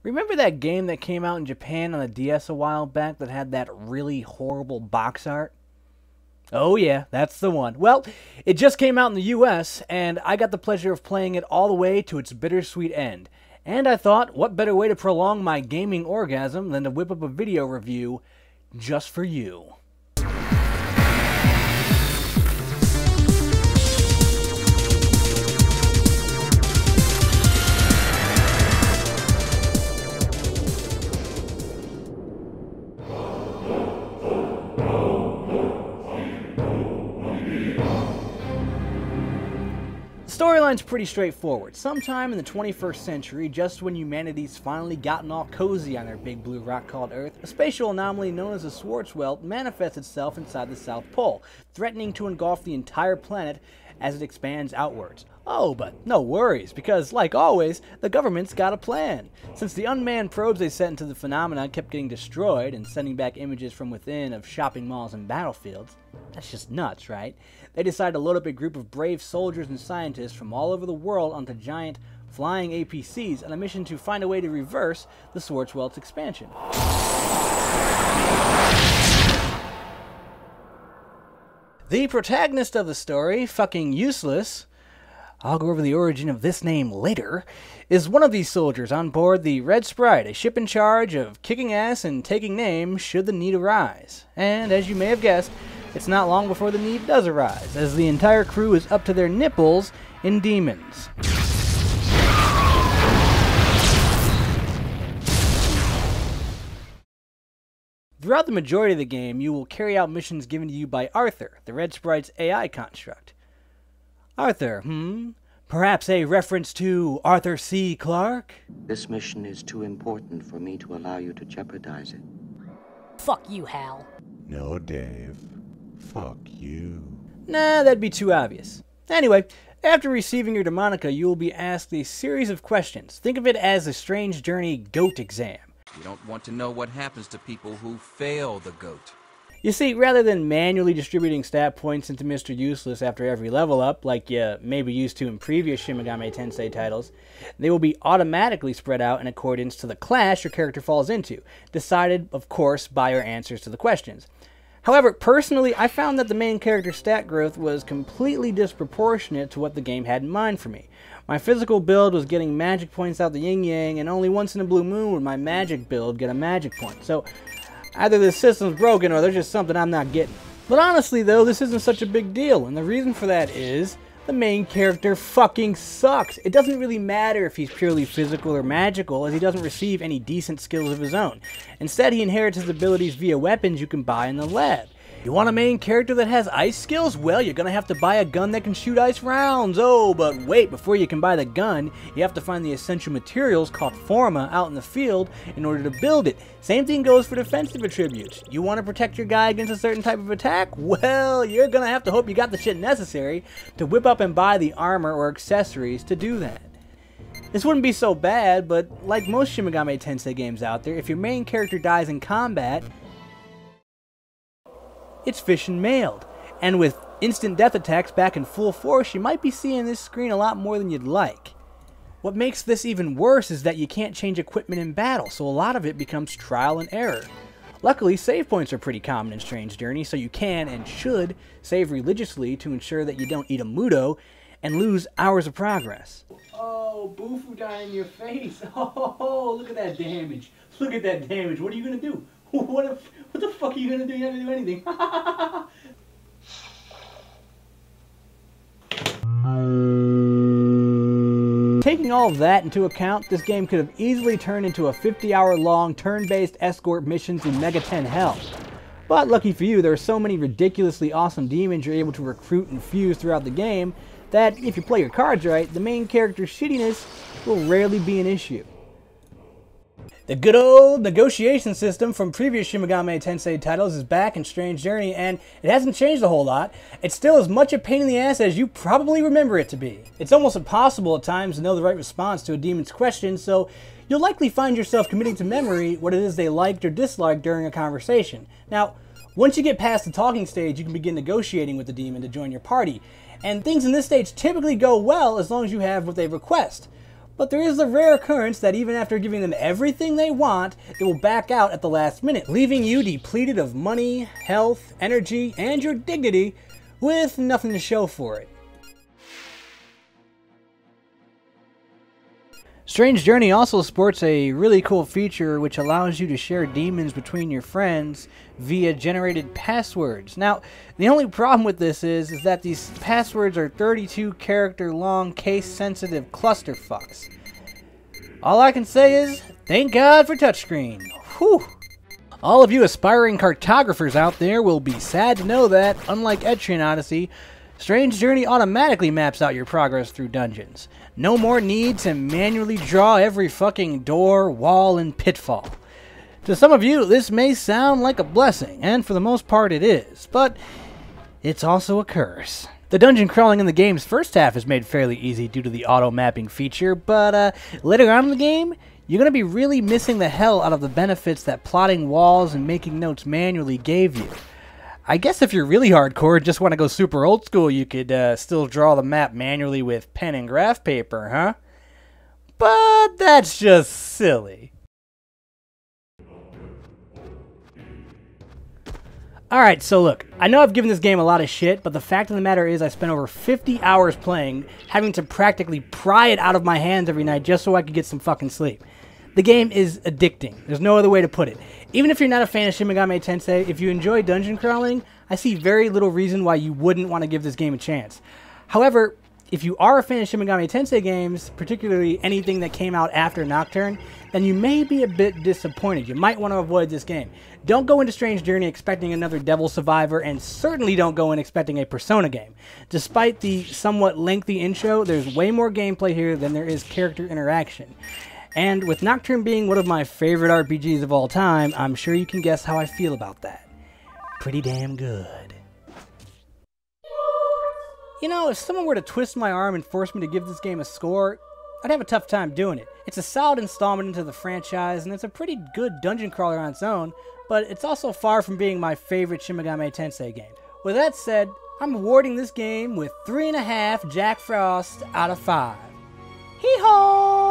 Remember that game that came out in Japan on the DS a while back that had that really horrible box art? Oh yeah, that's the one. Well, it just came out in the US, and I got the pleasure of playing it all the way to its bittersweet end. And I thought, what better way to prolong my gaming orgasm than to whip up a video review just for you. The storyline's pretty straightforward. Sometime in the 21st century, just when humanity's finally gotten all cozy on their big blue rock called Earth, a spatial anomaly known as the Schwarzwelt manifests itself inside the South Pole, threatening to engulf the entire planet as it expands outwards. Oh, but no worries, because like always, the government's got a plan. Since the unmanned probes they sent into the phenomena kept getting destroyed and sending back images from within of shopping malls and battlefields, that's just nuts, right? They decided to load up a group of brave soldiers and scientists from all over the world onto giant flying APCs on a mission to find a way to reverse the Schwarzwelt's expansion. The protagonist of the story, fucking useless, I'll go over the origin of this name later, is one of these soldiers on board the Red Sprite, a ship in charge of kicking ass and taking names should the need arise. And as you may have guessed, it's not long before the need does arise, as the entire crew is up to their nipples in demons. Throughout the majority of the game, you will carry out missions given to you by Arthur, the Red Sprite's AI construct. Arthur, Perhaps a reference to Arthur C. Clarke? This mission is too important for me to allow you to jeopardize it. Fuck you, Hal. No, Dave. Fuck you. Nah, that'd be too obvious. Anyway, after receiving your demonica, you will be asked a series of questions. Think of it as a Strange Journey GOAT exam. You don't want to know what happens to people who fail the GOAT. You see, rather than manually distributing stat points into Mr. Useless after every level up, like you may be used to in previous Shin Megami Tensei titles, they will be automatically spread out in accordance to the class your character falls into, decided, of course, by your answers to the questions. However, personally, I found that the main character's stat growth was completely disproportionate to what the game had in mind for me. My physical build was getting magic points out the yin-yang, and only once in a blue moon would my magic build get a magic point. So, either this system's broken or there's just something I'm not getting. But honestly though, this isn't such a big deal, and the reason for that is the main character fucking sucks. It doesn't really matter if he's purely physical or magical, as he doesn't receive any decent skills of his own. Instead, he inherits his abilities via weapons you can buy in the lab. You want a main character that has ice skills? Well, you're gonna have to buy a gun that can shoot ice rounds. Oh, but wait, before you can buy the gun, you have to find the essential materials called forma out in the field in order to build it. Same thing goes for defensive attributes. You want to protect your guy against a certain type of attack? Well, you're gonna have to hope you got the shit necessary to whip up and buy the armor or accessories to do that. This wouldn't be so bad, but like most Shin Megami Tensei games out there, if your main character dies in combat, it's fish and mailed. And with instant death attacks back in full force, you might be seeing this screen a lot more than you'd like. What makes this even worse is that you can't change equipment in battle, so a lot of it becomes trial and error. Luckily, save points are pretty common in Strange Journey, so you can and should save religiously to ensure that you don't eat a mudo and lose hours of progress. Oh, Bufu died in your face. Oh, look at that damage. Look at that damage. What are you going to do? What the fuck are you gonna do? You're not gonna do anything. Taking all of that into account, this game could have easily turned into a 50-hour-long turn-based escort missions in MegaTen hell. But lucky for you, there are so many ridiculously awesome demons you're able to recruit and fuse throughout the game that, if you play your cards right, the main character's shittiness will rarely be an issue. The good old negotiation system from previous Shin Megami Tensei titles is back in Strange Journey, and it hasn't changed a whole lot. It's still as much a pain in the ass as you probably remember it to be. It's almost impossible at times to know the right response to a demon's question, so you'll likely find yourself committing to memory what it is they liked or disliked during a conversation. Now, once you get past the talking stage, you can begin negotiating with the demon to join your party, and things in this stage typically go well as long as you have what they request. But there is the rare occurrence that even after giving them everything they want, it will back out at the last minute, leaving you depleted of money, health, energy, and your dignity with nothing to show for it. Strange Journey also sports a really cool feature which allows you to share demons between your friends via generated passwords. Now, the only problem with this is that these passwords are 32 character long case sensitive clusterfucks. All I can say is, thank God for touchscreen. Whew! All of you aspiring cartographers out there will be sad to know that, unlike Etrian Odyssey, Strange Journey automatically maps out your progress through dungeons. No more need to manually draw every fucking door, wall, and pitfall. To some of you, this may sound like a blessing, and for the most part it is, but it's also a curse. The dungeon crawling in the game's first half is made fairly easy due to the auto-mapping feature, but later on in the game, you're going to be really missing the hell out of the benefits that plotting walls and making notes manually gave you. I guess if you're really hardcore and just want to go super old school, you could still draw the map manually with pen and graph paper, huh? But that's just silly. Alright, so look, I know I've given this game a lot of shit, but the fact of the matter is I spent over 50 hours playing, having to practically pry it out of my hands every night just so I could get some fucking sleep. The game is addicting. There's no other way to put it. Even if you're not a fan of Shin Megami Tensei, if you enjoy dungeon crawling, I see very little reason why you wouldn't want to give this game a chance. However, if you are a fan of Shin Megami Tensei games, particularly anything that came out after Nocturne, then you may be a bit disappointed. You might want to avoid this game. Don't go into Strange Journey expecting another Devil Survivor, and certainly don't go in expecting a Persona game. Despite the somewhat lengthy intro, there's way more gameplay here than there is character interaction. And with Nocturne being one of my favorite RPGs of all time, I'm sure you can guess how I feel about that. Pretty damn good. You know, if someone were to twist my arm and force me to give this game a score, I'd have a tough time doing it. It's a solid installment into the franchise, and it's a pretty good dungeon crawler on its own, but it's also far from being my favorite Shin Megami Tensei game. With that said, I'm awarding this game with 3.5 Jack Frost out of 5. Hee-haw!